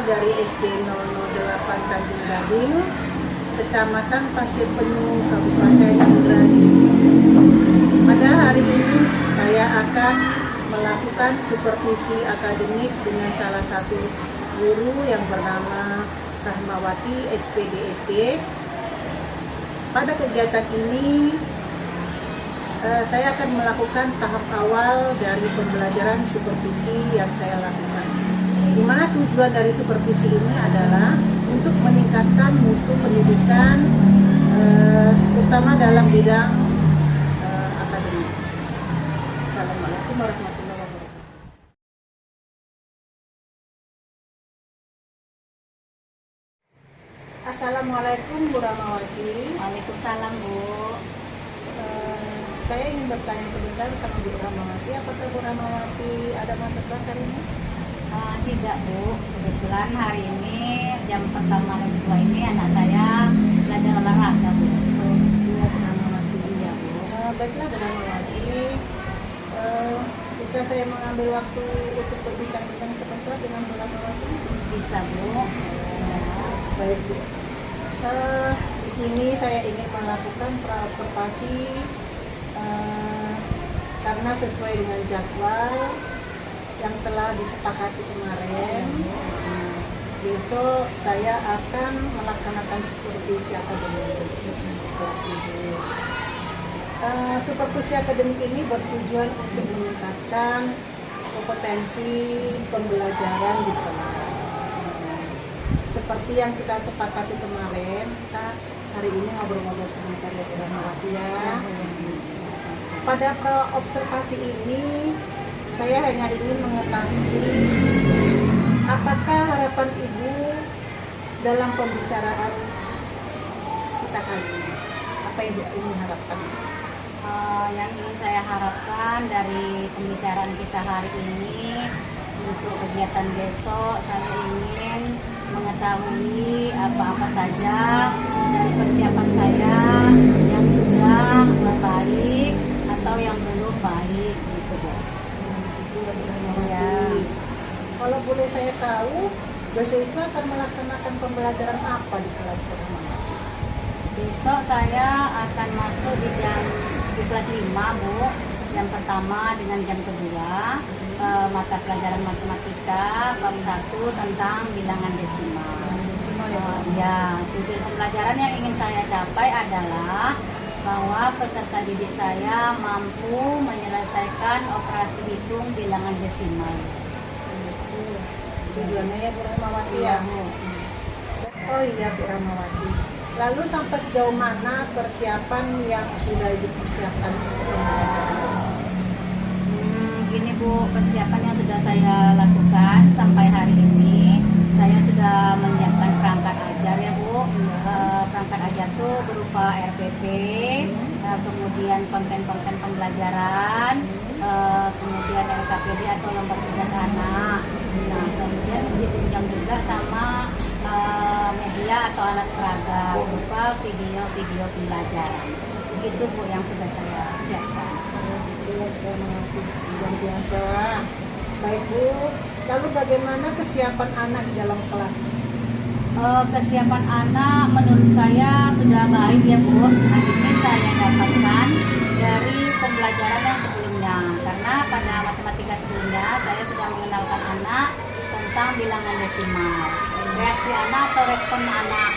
dari SD 008 Tanjung Gading, Kecamatan Pasir Penyu, Kabupaten Indradi. Pada hari ini saya akan melakukan supervisi akademik dengan salah satu guru yang bernama Rahmawati SPDSD. Pada kegiatan ini saya akan melakukan tahap awal dari pembelajaran supervisi yang saya lakukan. Di mana tujuan dari supervisi ini adalah untuk meningkatkan mutu pendidikan, terutama dalam bidang akademik. Assalamualaikum warahmatullahi wabarakatuh. Assalamualaikum Bu Rahmawati. Waalaikumsalam Bu. Saya ingin bertanya sebentar sama Bu Rahmawati. Apakah Bu Rahmawati ada masuk kelas hari ini? Tidak Bu, kebetulan hari ini jam pertama dan kedua ini anak saya belajar olahraga Bu. Iya Bu Rahmawati. Iya Bu. Baiklah Bu Rahmawati. Bisa saya mengambil waktu untuk berbincang-bincang sebentar dengan Bu Rahmawati? Bisa Bu. Baik Bu. Di sini saya ingin melakukan praobservasi karena sesuai dengan jadwal yang telah disepakati kemarin. Besok saya akan melaksanakan supervisi akademik kelas ibu. Supervisi akademik ini bertujuan untuk meningkatkan kompetensi pembelajaran di kelas. Seperti yang kita sepakati kemarin, kita hari ini ngobrol-ngobrol sebentar ya Bu Rahmawati ya. Pada observasi ini, saya hanya ingin mengetahui apakah harapan Ibu dalam pembicaraan kita kali ini. Apa yang Ibu ingin harapkan? Yang ingin saya harapkan dari pembicaraan kita hari ini untuk kegiatan besok, saya ingin mengetahui apa-apa saja dari persiapan saya yang sudah baik atau yang belum baik gitu Bu. Ya. Kalau boleh saya tahu, besok itu akan melaksanakan pembelajaran apa di kelas pertama? Besok saya akan masuk di kelas 5 Bu. Jam pertama dengan jam kedua mata pelajaran matematika bab 1 tentang bilangan desimal. Ya, tujuan pembelajaran yang ingin saya capai adalah bahwa peserta didik saya mampu menyelesaikan operasi hitung bilangan desimal. Tujuannya ya Bu Rahmawati ya. Oh iya Bu Rahmawati. Lalu sampai sejauh mana persiapan yang sudah dipersiapkan? Gini Bu, persiapan yang sudah saya lakukan sampai hari ini, saya sudah menyiapkan perangkat ajar ya Bu. Perangkat ajar itu berupa RPP, kemudian konten-konten pembelajaran, kemudian LKPD atau lembar tugas anak. Nah, kemudian ditunjang juga sama media atau alat peraga berupa video-video pembelajaran. Begitu Bu yang sudah saya siapkan. Luar biasa. Baik Bu, lalu bagaimana kesiapan anak di dalam kelas? Kesiapan anak menurut saya sudah baik ya Bu. Hal ini saya dapatkan dari pembelajaran yang sebelumnya, karena pada matematika sebelumnya saya sudah mengenalkan anak tentang bilangan desimal. Reaksi anak atau respon anak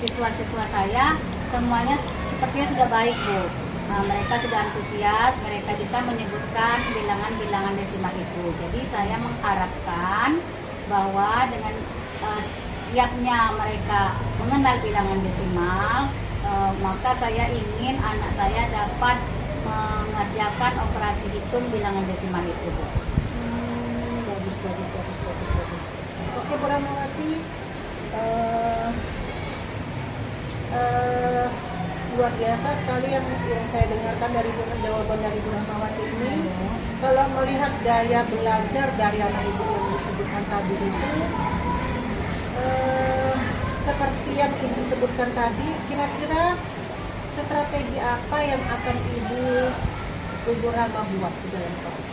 siswa-siswa saya semuanya sepertinya sudah baik Bu. Mereka sudah antusias, mereka bisa menyebutkan bilangan-bilangan desimal itu. Jadi saya mengharapkan bahwa dengan siapnya mereka mengenal bilangan desimal, maka saya ingin anak saya dapat mengerjakan operasi hitung bilangan desimal itu Bu. Bagus. Oke Bu Rahmawati, luar biasa sekali yang saya dengarkan dari jawaban dari Bu Rahmawati ini. Kalau melihat gaya belajar dari anak ibu yang disebutkan tadi itu, seperti yang ibu sebutkan tadi, kira-kira strategi apa yang akan ibu Rahma buat di dalam kelas?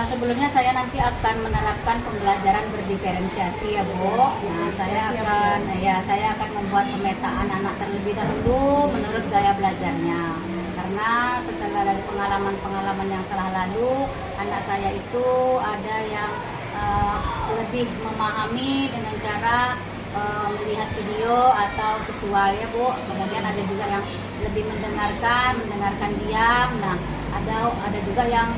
Sebelumnya saya nanti akan menerapkan pembelajaran berdiferensiasi ya Bu. Nah, saya akan membuat pemetaan anak terlebih dahulu menurut gaya belajarnya. Karena setelah dari pengalaman-pengalaman yang telah lalu, anak saya itu ada yang lebih memahami dengan cara melihat video atau visual ya Bu. Kemudian ada juga yang lebih mendengarkan diam. Nah, ada juga yang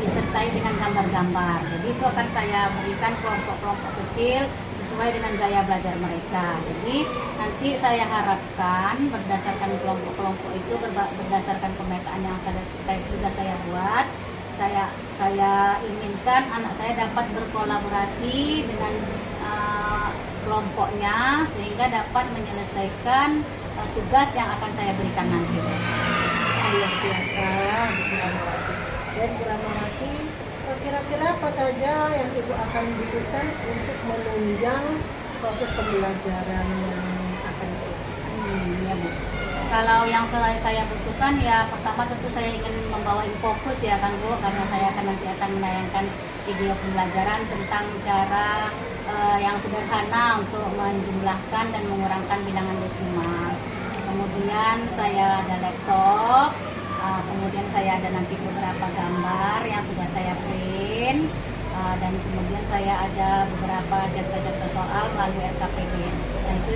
disertai dengan gambar-gambar. Jadi itu akan saya berikan kelompok-kelompok kecil sesuai dengan gaya belajar mereka. Jadi nanti saya harapkan berdasarkan kelompok-kelompok itu, berdasarkan pemetaan yang sudah saya buat, saya inginkan anak saya dapat berkolaborasi dengan kelompoknya sehingga dapat menyelesaikan tugas yang akan saya berikan nanti. Luar biasa. Dan Cilamawati, kira-kira apa saja yang Ibu akan butuhkan untuk menunjang proses pembelajaran yang akan dilakukan? Ya Bu. Kalau yang saya butuhkan ya pertama tentu saya ingin membawa fokus ya kan Bu, karena saya nanti akan menayangkan video pembelajaran tentang cara yang sederhana untuk menjumlahkan dan mengurangkan bilangan desimal. Kemudian saya ada laptop. Kemudian saya ada nanti beberapa gambar yang sudah saya print, dan kemudian saya ada beberapa contoh-contoh soal melalui RKPD. Nah itu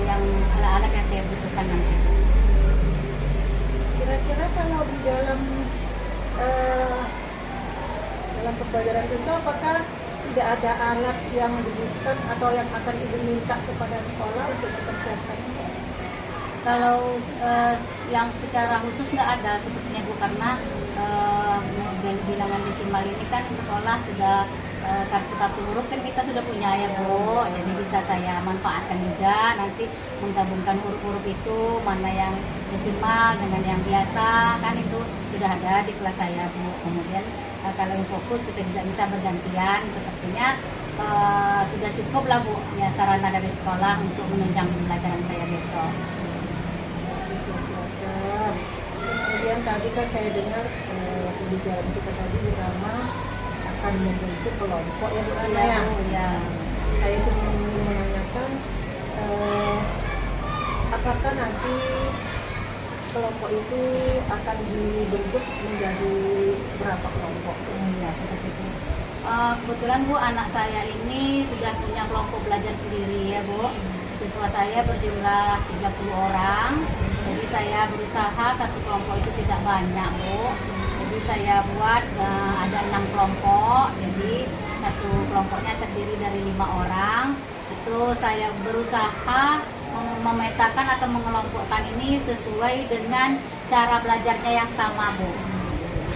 yang alat-alat yang saya butuhkan nanti. Kira-kira kalau di dalam pembelajaran itu apakah tidak ada alat yang dibutuhkan atau yang akan Ibu minta kepada sekolah untuk dipersiapkan? Kalau yang secara khusus nggak ada sepertinya Bu, karena bilangan desimal ini kan sekolah sudah kartu-kartu huruf kan kita sudah punya ya Bu, jadi bisa saya manfaatkan juga nanti menggabungkan huruf-huruf itu mana yang desimal dengan yang biasa kan itu sudah ada di kelas saya Bu. Kemudian kalau yang fokus kita juga bisa bergantian, sepertinya sudah cukup lah Bu ya sarana dari sekolah untuk menunjang pembelajaran saya besok. Kemudian tadi kan saya dengar pembicaraan kita tadi Rama akan membentuk kelompok ya Bu Ana ya. Ya. Saya cuma ingin menanyakan apakah nanti kelompok itu akan dibentuk menjadi berapa kelompok? Ya seperti itu. Kebetulan Bu anak saya ini sudah punya kelompok belajar sendiri ya Bu. Siswa saya berjumlah 30 orang. Jadi saya berusaha satu kelompok itu tidak banyak Bu. Jadi saya buat ada 6 kelompok. Jadi satu kelompoknya terdiri dari 5 orang. Itu saya berusaha memetakan atau mengelompokkan ini sesuai dengan cara belajarnya yang sama Bu.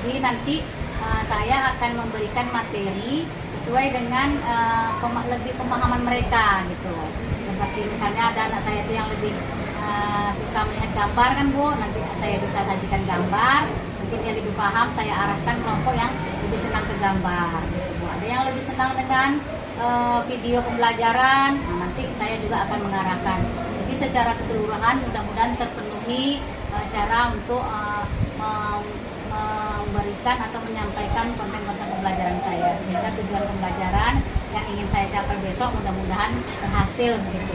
Jadi nanti saya akan memberikan materi sesuai dengan lebih pemahaman mereka gitu. Seperti misalnya ada anak saya itu yang lebih suka melihat gambar kan Bu, nanti saya bisa sajikan gambar, mungkin dia lebih paham, saya arahkan kelompok yang lebih senang ke gambar gitu Bu. Ada yang lebih senang dengan video pembelajaran, nah, nanti saya juga akan mengarahkan. Jadi secara keseluruhan mudah-mudahan terpenuhi cara untuk memberikan atau menyampaikan konten-konten pembelajaran saya, sehingga tujuan pembelajaran yang ingin saya capai besok mudah-mudahan berhasil begitu.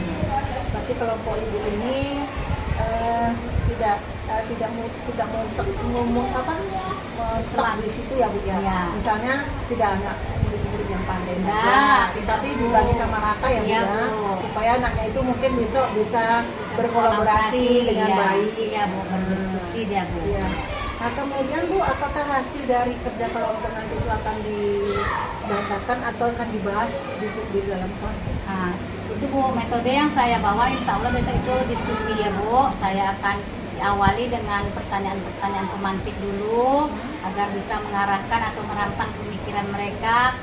Berarti kelompok Ibu ini tidak mau ngomong apa mentok di situ ya Bu ya. Ya. Misalnya tidak anak murid-murid yang pandai Ya, saja, tapi dibagi sama rata ya Bu Ya, ya, Bu. supaya anaknya itu mungkin besok bisa berkolaborasi dengan ya, baik. ya Bu, berdiskusi dia Bu. Ya. Nah kemudian Bu, apakah hasil dari kerja kelompok nanti itu akan dibacakan atau akan dibahas di dalam kelas? Nah, itu Bu, metode yang saya bawa insya Allah besok itu diskusi ya Bu. Saya akan diawali dengan pertanyaan-pertanyaan pemantik dulu agar bisa mengarahkan atau merangsang pemikiran mereka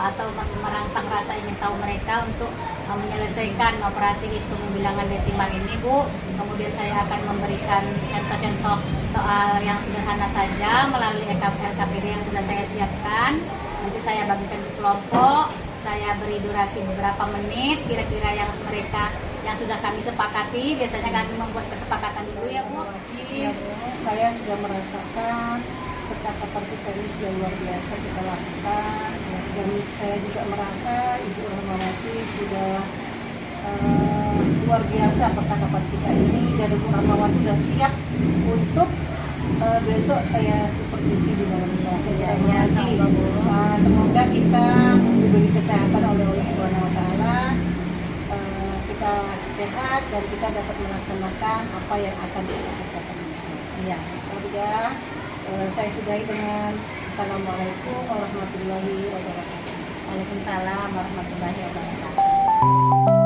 atau merangsang rasa ingin tahu mereka untuk menyelesaikan operasi hitung bilangan desimal ini Bu. Kemudian saya akan memberikan contoh-contoh soal yang sederhana saja melalui RKPD yang sudah saya siapkan. Nanti saya bagikan di kelompok, saya beri durasi beberapa menit kira-kira yang sudah kami sepakati. Biasanya kami membuat kesepakatan dulu ya Bu. Saya sudah merasakan percakapan kita ini sudah luar biasa kita lakukan, ya. Dan saya juga merasa Ibu Rahmawati sudah luar biasa percakapan kita ini, dan Ibu Rahmawati sudah siap untuk besok saya supervisi di dalam kelas. Semoga kita diberi kesehatan oleh Allah Subhanahu Wa Taala, kita sehat dan kita dapat melaksanakan apa yang akan kita kerjakan. Iya. Kemudian saya sudahi dengan Assalamualaikum warahmatullahi wabarakatuh. Waalaikumsalam warahmatullahi wabarakatuh.